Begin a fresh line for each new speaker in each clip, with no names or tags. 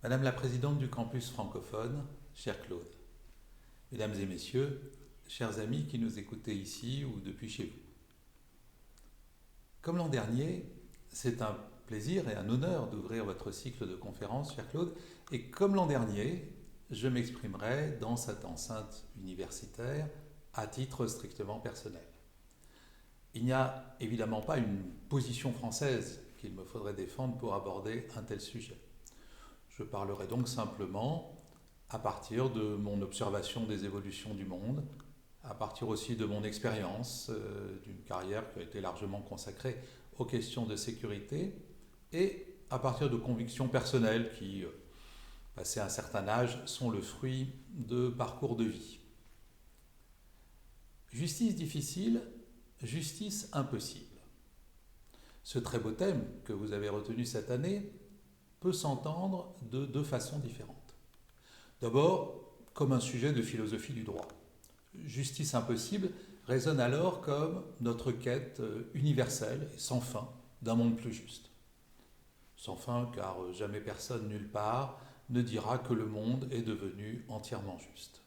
Madame la présidente du campus francophone, cher Claude, mesdames et messieurs, chers amis qui nous écoutez ici ou depuis chez vous. Comme l'an dernier, c'est un plaisir et un honneur d'ouvrir votre cycle de conférences, cher Claude, et comme l'an dernier, je m'exprimerai dans cette enceinte universitaire à titre strictement personnel. Il n'y a évidemment pas une position française qu'il me faudrait défendre pour aborder un tel sujet. Je parlerai donc simplement à partir de mon observation des évolutions du monde, à partir aussi de mon expérience d'une carrière qui a été largement consacrée aux questions de sécurité et à partir de convictions personnelles qui, passé un certain âge, sont le fruit de parcours de vie. Justice difficile, justice impossible. Ce très beau thème que vous avez retenu cette année peut s'entendre de deux façons différentes. D'abord, comme un sujet de philosophie du droit. Justice impossible résonne alors comme notre quête universelle et sans fin d'un monde plus juste. Sans fin car jamais personne nulle part ne dira que le monde est devenu entièrement juste.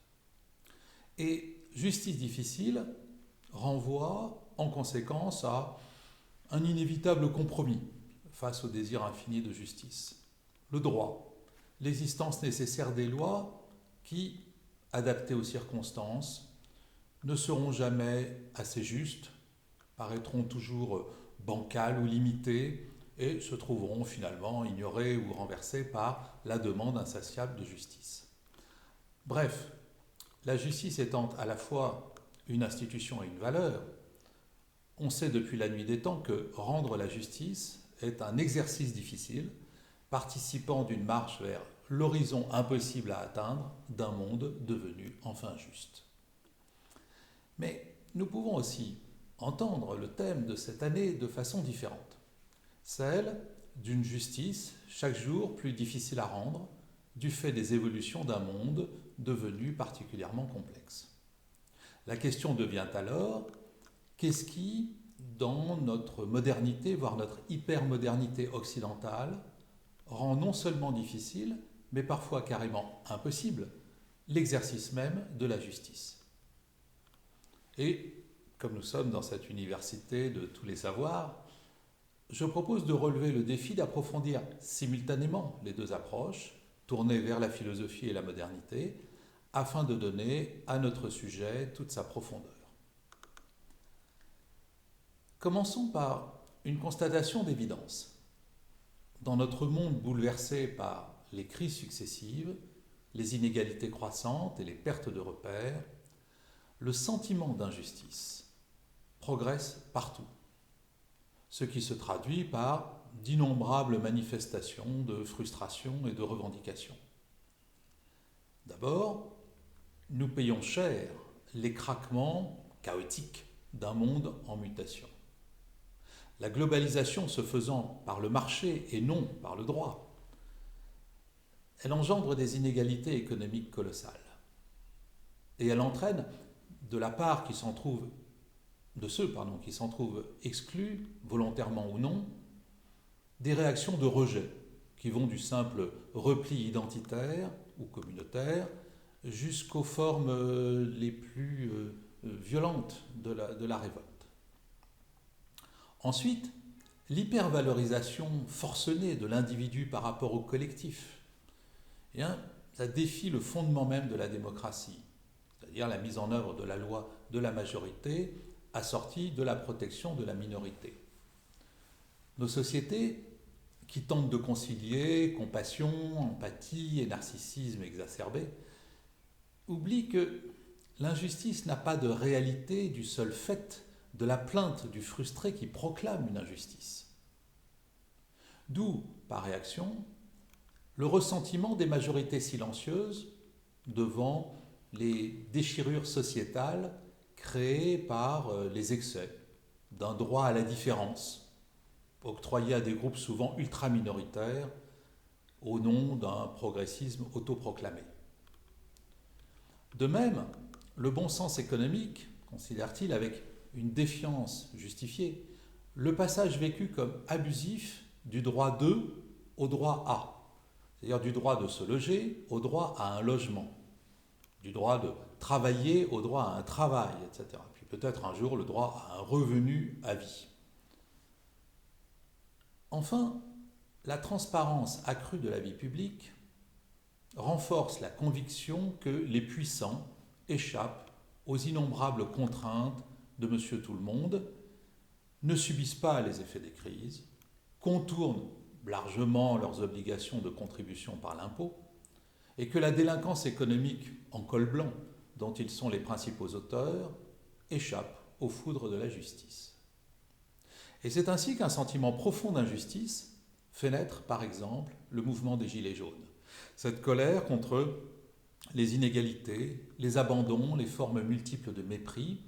Et justice difficile renvoie en conséquence à un inévitable compromis face au désir infini de justice. Le droit, l'existence nécessaire des lois qui, adaptées aux circonstances, ne seront jamais assez justes, paraîtront toujours bancales ou limitées et se trouveront finalement ignorées ou renversées par la demande insatiable de justice. Bref, la justice étant à la fois une institution et une valeur, on sait depuis la nuit des temps que rendre la justice est un exercice difficile, participant d'une marche vers l'horizon impossible à atteindre d'un monde devenu enfin juste. Mais nous pouvons aussi entendre le thème de cette année de façon différente, celle d'une justice chaque jour plus difficile à rendre du fait des évolutions d'un monde devenu particulièrement complexe. La question devient alors, qu'est-ce qui, dans notre modernité, voire notre hypermodernité occidentale, rend non seulement difficile, mais parfois carrément impossible, l'exercice même de la justice. Et comme nous sommes dans cette université de tous les savoirs, je propose de relever le défi d'approfondir simultanément les deux approches, tournées vers la philosophie et la modernité, afin de donner à notre sujet toute sa profondeur. Commençons par une constatation d'évidence. Dans notre monde bouleversé par les crises successives, les inégalités croissantes et les pertes de repères, le sentiment d'injustice progresse partout, ce qui se traduit par d'innombrables manifestations de frustration et de revendication. D'abord, nous payons cher les craquements chaotiques d'un monde en mutation. La globalisation se faisant par le marché et non par le droit, elle engendre des inégalités économiques colossales. Et elle entraîne, de la part qui s'en trouve, de ceux qui s'en trouvent exclus, volontairement ou non, des réactions de rejet qui vont du simple repli identitaire ou communautaire jusqu'aux formes les plus violentes de la révolte. Ensuite, l'hypervalorisation forcenée de l'individu par rapport au collectif, ça défie le fondement même de la démocratie, c'est-à-dire la mise en œuvre de la loi de la majorité assortie de la protection de la minorité. Nos sociétés, qui tentent de concilier compassion, empathie et narcissisme exacerbé, oublient que l'injustice n'a pas de réalité du seul fait de la plainte du frustré qui proclame une injustice. D'où, par réaction, le ressentiment des majorités silencieuses devant les déchirures sociétales créées par les excès d'un droit à la différence, octroyé à des groupes souvent ultra-minoritaires au nom d'un progressisme autoproclamé. De même, le bon sens économique considère-t-il avec une défiance justifiée le passage vécu comme abusif du droit de au droit à, C'est-à-dire du droit de se loger au droit à un logement, du droit de travailler au droit à un travail, etc. Puis peut-être un jour le droit à un revenu à vie. Enfin, la transparence accrue de la vie publique renforce la conviction que les puissants échappent aux innombrables contraintes de Monsieur Tout-le-Monde, ne subissent pas les effets des crises, contournent largement leurs obligations de contribution par l'impôt, et que la délinquance économique en col blanc, dont ils sont les principaux auteurs, échappe aux foudres de la justice. Et c'est ainsi qu'un sentiment profond d'injustice fait naître, par exemple, le mouvement des Gilets jaunes. Cette colère contre les inégalités, les abandons, les formes multiples de mépris,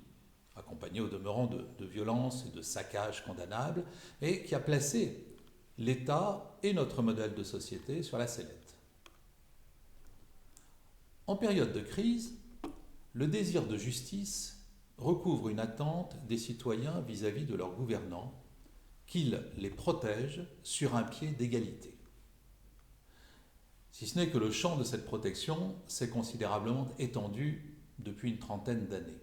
accompagnées au demeurant de violences et de saccages condamnables, et qui a placé l'État et notre modèle de société sur la sellette. En période de crise, le désir de justice recouvre une attente des citoyens vis-à-vis de leurs gouvernants, qu'ils les protègent sur un pied d'égalité. Si ce n'est que le champ de cette protection s'est considérablement étendu depuis une trentaine d'années.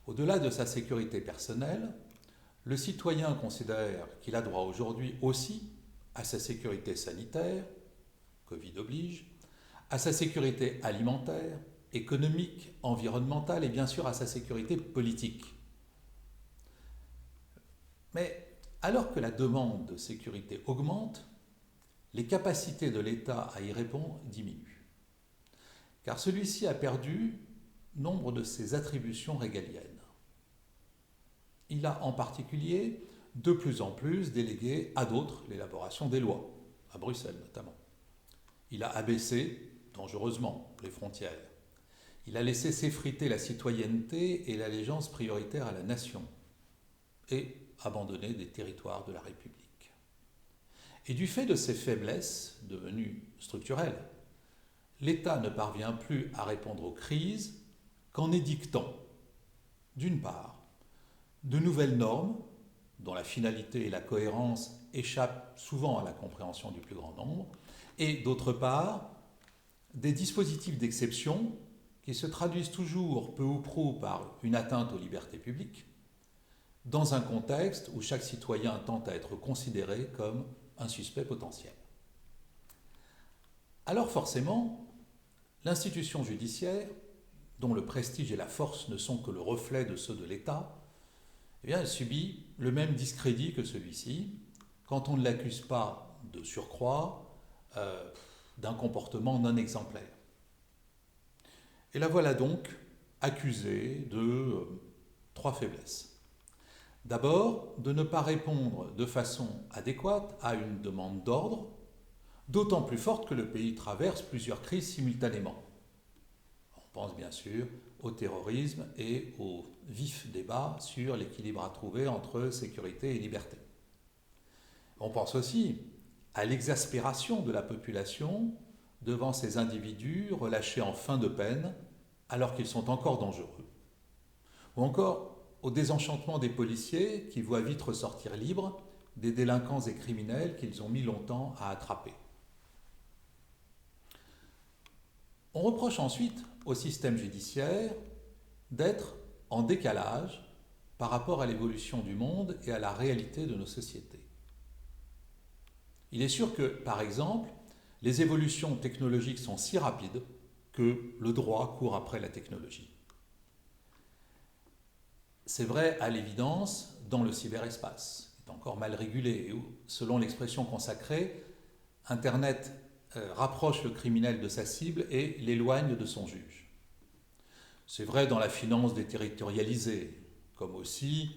Au-delà de sa sécurité personnelle, le citoyen considère qu'il a droit aujourd'hui aussi à sa sécurité sanitaire, Covid oblige, à sa sécurité alimentaire, économique, environnementale et bien sûr à sa sécurité politique. Mais alors que la demande de sécurité augmente, les capacités de l'État à y répondre diminuent. Car celui-ci a perdu nombre de ses attributions régaliennes. Il a en particulier de plus en plus délégué à d'autres l'élaboration des lois, à Bruxelles notamment. Il a abaissé dangereusement les frontières. Il a laissé s'effriter la citoyenneté et l'allégeance prioritaire à la nation et abandonné des territoires de la République. Et du fait de ces faiblesses devenues structurelles, l'État ne parvient plus à répondre aux crises qu'en édictant, d'une part, de nouvelles normes dont la finalité et la cohérence échappent souvent à la compréhension du plus grand nombre, et d'autre part, des dispositifs d'exception qui se traduisent toujours peu ou prou par une atteinte aux libertés publiques, dans un contexte où chaque citoyen tente à être considéré comme un suspect potentiel. Alors forcément, l'institution judiciaire, dont le prestige et la force ne sont que le reflet de ceux de l'État, eh bien, elle subit le même discrédit que celui-ci quand on ne l'accuse pas de surcroît d'un comportement non exemplaire. Et la voilà donc accusée de trois faiblesses. D'abord, de ne pas répondre de façon adéquate à une demande d'ordre, d'autant plus forte que le pays traverse plusieurs crises simultanément. On pense bien sûr au terrorisme et au vif débat sur l'équilibre à trouver entre sécurité et liberté. On pense aussi à l'exaspération de la population devant ces individus relâchés en fin de peine alors qu'ils sont encore dangereux. Ou encore au désenchantement des policiers qui voient vite ressortir libres des délinquants et criminels qu'ils ont mis longtemps à attraper. On reproche ensuite au système judiciaire d'être en décalage par rapport à l'évolution du monde et à la réalité de nos sociétés. Il est sûr que, par exemple, les évolutions technologiques sont si rapides que le droit court après la technologie. C'est vrai à l'évidence dans le cyberespace, qui est encore mal régulé, et où, selon l'expression consacrée, Internet rapproche le criminel de sa cible et l'éloigne de son juge. C'est vrai dans la finance déterritorialisée, comme aussi,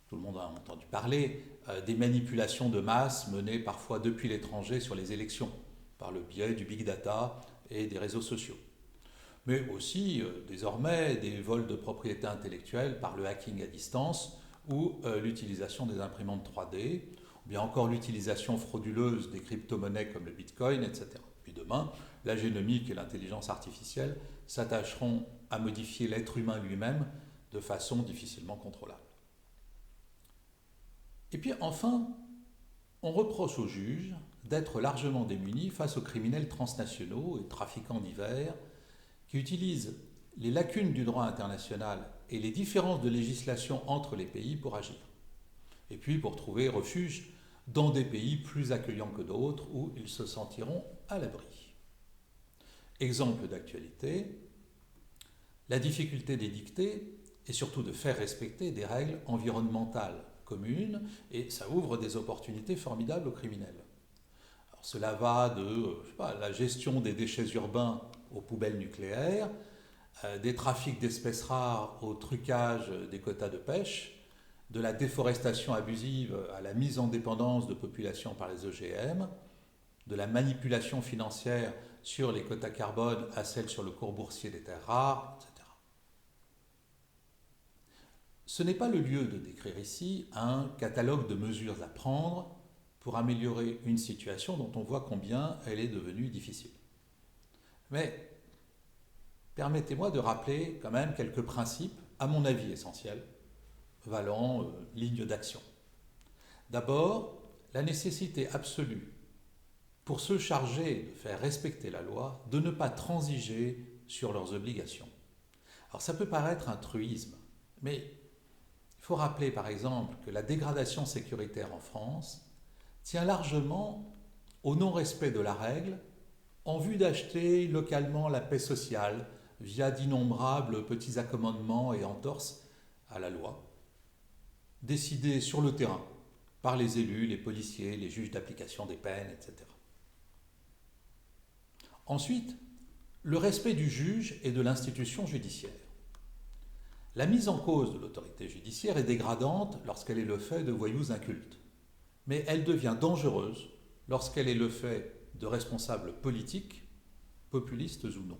tout le monde a entendu parler, des manipulations de masse menées parfois depuis l'étranger sur les élections, par le biais du big data et des réseaux sociaux. Mais aussi, désormais, des vols de propriété intellectuelle par le hacking à distance ou l'utilisation des imprimantes 3D, ou bien encore l'utilisation frauduleuse des crypto-monnaies comme le Bitcoin, etc. Puis demain, la génomique et l'intelligence artificielle s'attacheront à modifier l'être humain lui-même de façon difficilement contrôlable. Et puis enfin, on reproche aux juges d'être largement démunis face aux criminels transnationaux et trafiquants divers qui utilisent les lacunes du droit international et les différences de législation entre les pays pour agir. Et puis pour trouver refuge dans des pays plus accueillants que d'autres où ils se sentiront à l'abri. Exemple d'actualité, la difficulté d'édicter et surtout de faire respecter des règles environnementales communes, et ça ouvre des opportunités formidables aux criminels. Alors, cela va de la gestion des déchets urbains aux poubelles nucléaires, des trafics d'espèces rares au trucage des quotas de pêche, de la déforestation abusive à la mise en dépendance de populations par les OGM, de la manipulation financière sur les quotas carbone à celle sur le cours boursier des terres rares, etc. Ce n'est pas le lieu de décrire ici un catalogue de mesures à prendre pour améliorer une situation dont on voit combien elle est devenue difficile. Mais permettez-moi de rappeler quand même quelques principes, à mon avis essentiels, valant ligne d'action. D'abord, la nécessité absolue pour se charger de faire respecter la loi, de ne pas transiger sur leurs obligations. Alors ça peut paraître un truisme, mais il faut rappeler par exemple que la dégradation sécuritaire en France tient largement au non-respect de la règle en vue d'acheter localement la paix sociale via d'innombrables petits accommodements et entorses à la loi, décidés sur le terrain par les élus, les policiers, les juges d'application des peines, etc. Ensuite, le respect du juge et de l'institution judiciaire. La mise en cause de l'autorité judiciaire est dégradante lorsqu'elle est le fait de voyous incultes, mais elle devient dangereuse lorsqu'elle est le fait de responsables politiques, populistes ou non.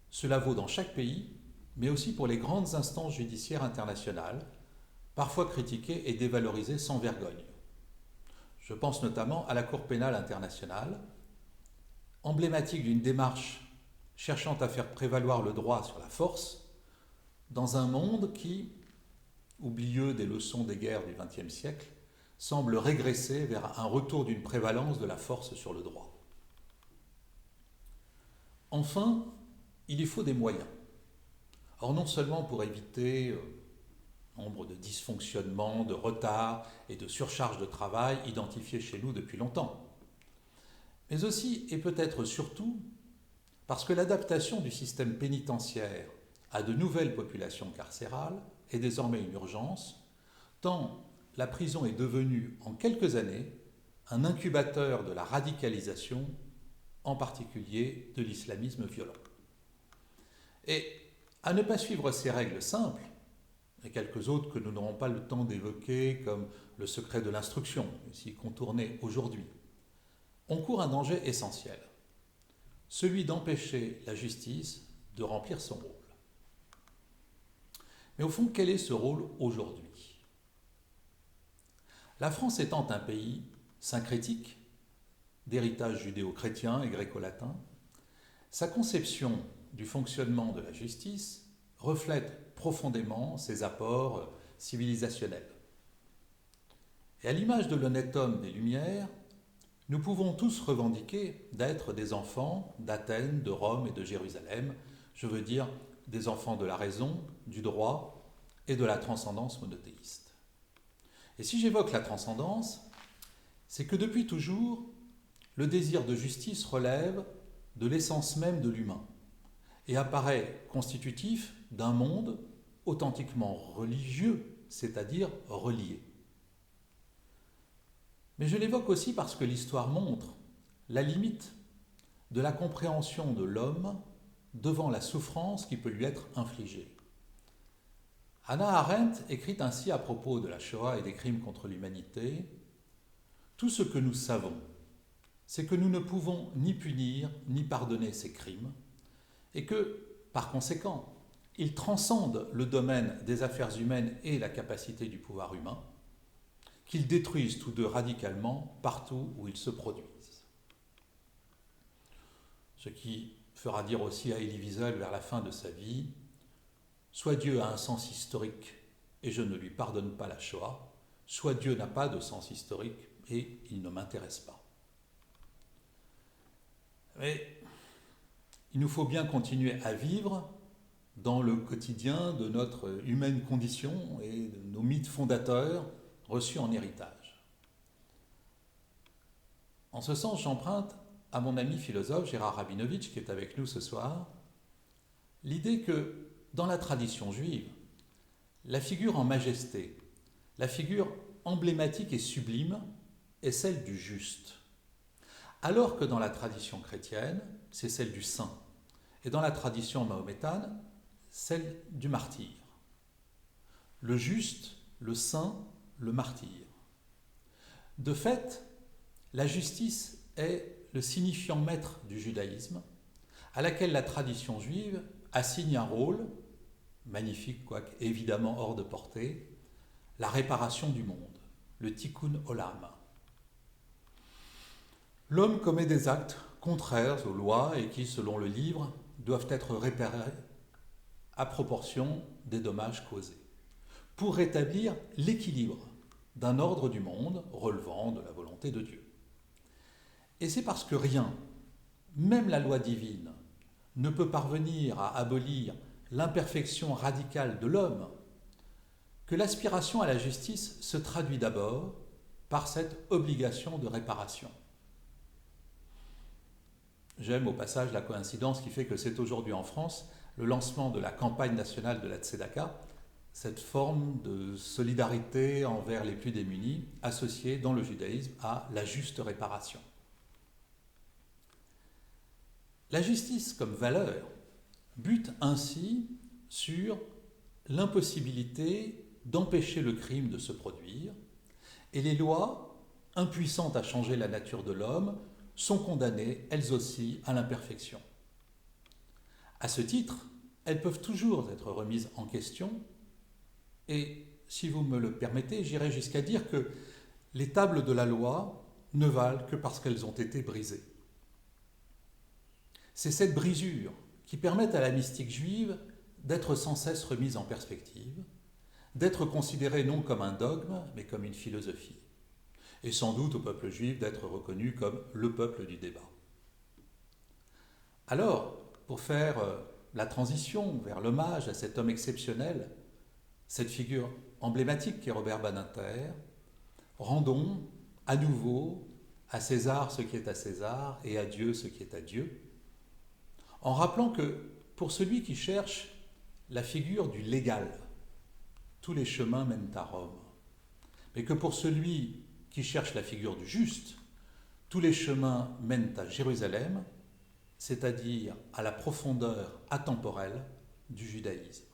Cela vaut dans chaque pays, mais aussi pour les grandes instances judiciaires internationales, parfois critiquées et dévalorisées sans vergogne. Je pense notamment à la Cour pénale internationale, emblématique d'une démarche cherchant à faire prévaloir le droit sur la force, dans un monde qui, oublieux des leçons des guerres du XXe siècle, semble régresser vers un retour d'une prévalence de la force sur le droit. Enfin, il y faut des moyens. Or, non seulement pour éviter nombre de dysfonctionnements, de retards et de surcharge de travail identifiés chez nous depuis longtemps, mais aussi et peut-être surtout parce que l'adaptation du système pénitentiaire à de nouvelles populations carcérales est désormais une urgence, tant la prison est devenue en quelques années un incubateur de la radicalisation, en particulier de l'islamisme violent. Et à ne pas suivre ces règles simples, et quelques autres que nous n'aurons pas le temps d'évoquer, comme le secret de l'instruction, ici contourné aujourd'hui, on court un danger essentiel, celui d'empêcher la justice de remplir son rôle. Mais au fond, quel est ce rôle aujourd'hui ? La France étant un pays syncrétique, d'héritage judéo-chrétien et gréco-latin, sa conception du fonctionnement de la justice reflète profondément ses apports civilisationnels. Et à l'image de l'honnête homme des Lumières, nous pouvons tous revendiquer d'être des enfants d'Athènes, de Rome et de Jérusalem, je veux dire des enfants de la raison, du droit et de la transcendance monothéiste. Et si j'évoque la transcendance, c'est que depuis toujours, le désir de justice relève de l'essence même de l'humain et apparaît constitutif d'un monde authentiquement religieux, c'est-à-dire relié. Mais je l'évoque aussi parce que l'histoire montre la limite de la compréhension de l'homme devant la souffrance qui peut lui être infligée. Hannah Arendt écrit ainsi à propos de la Shoah et des crimes contre l'humanité : « Tout ce que nous savons, c'est que nous ne pouvons ni punir ni pardonner ces crimes, et que, par conséquent, ils transcendent le domaine des affaires humaines et la capacité du pouvoir humain, qu'ils détruisent tous deux radicalement partout où ils se produisent. » Ce qui fera dire aussi à Elie Wiesel vers la fin de sa vie : « Soit Dieu a un sens historique et je ne lui pardonne pas la Shoah, soit Dieu n'a pas de sens historique et il ne m'intéresse pas. Mais il nous faut bien continuer à vivre dans le quotidien de notre humaine condition et de nos mythes fondateurs reçus en héritage. En ce sens, j'emprunte à mon ami philosophe Gérard Rabinovitch, qui est avec nous ce soir, l'idée que dans la tradition juive, la figure en majesté, la figure emblématique et sublime est celle du juste, alors que dans la tradition chrétienne, c'est celle du saint, et dans la tradition mahométane, celle du martyr. Le juste, le saint, le martyr. De fait, la justice est le signifiant maître du judaïsme, à laquelle la tradition juive assigne un rôle, magnifique quoique évidemment hors de portée, la réparation du monde, le tikkun olam. L'homme commet des actes contraires aux lois et qui, selon le livre, doivent être réparés à proportion des dommages causés, pour rétablir l'équilibre d'un ordre du monde relevant de la volonté de Dieu. Et c'est parce que rien, même la loi divine, ne peut parvenir à abolir l'imperfection radicale de l'homme, que l'aspiration à la justice se traduit d'abord par cette obligation de réparation. J'aime au passage la coïncidence qui fait que c'est aujourd'hui en France le lancement de la campagne nationale de la Tzedaka, cette forme de solidarité envers les plus démunis associée dans le judaïsme à la juste réparation. La justice comme valeur bute ainsi sur l'impossibilité d'empêcher le crime de se produire, et les lois, impuissantes à changer la nature de l'homme, sont condamnées, elles aussi, à l'imperfection. À ce titre, elles peuvent toujours être remises en question, et si vous me le permettez, j'irai jusqu'à dire que les tables de la loi ne valent que parce qu'elles ont été brisées. C'est cette brisure qui permet à la mystique juive d'être sans cesse remise en perspective, d'être considérée non comme un dogme, mais comme une philosophie, et sans doute au peuple juif d'être reconnu comme le peuple du débat. Alors, pour faire la transition vers l'hommage à cet homme exceptionnel, cette figure emblématique qu'est Robert Badinter, rendons à nouveau à César ce qui est à César et à Dieu ce qui est à Dieu, en rappelant que pour celui qui cherche la figure du légal, tous les chemins mènent à Rome, mais que pour celui qui cherche la figure du juste, tous les chemins mènent à Jérusalem, c'est-à-dire à la profondeur atemporelle du judaïsme.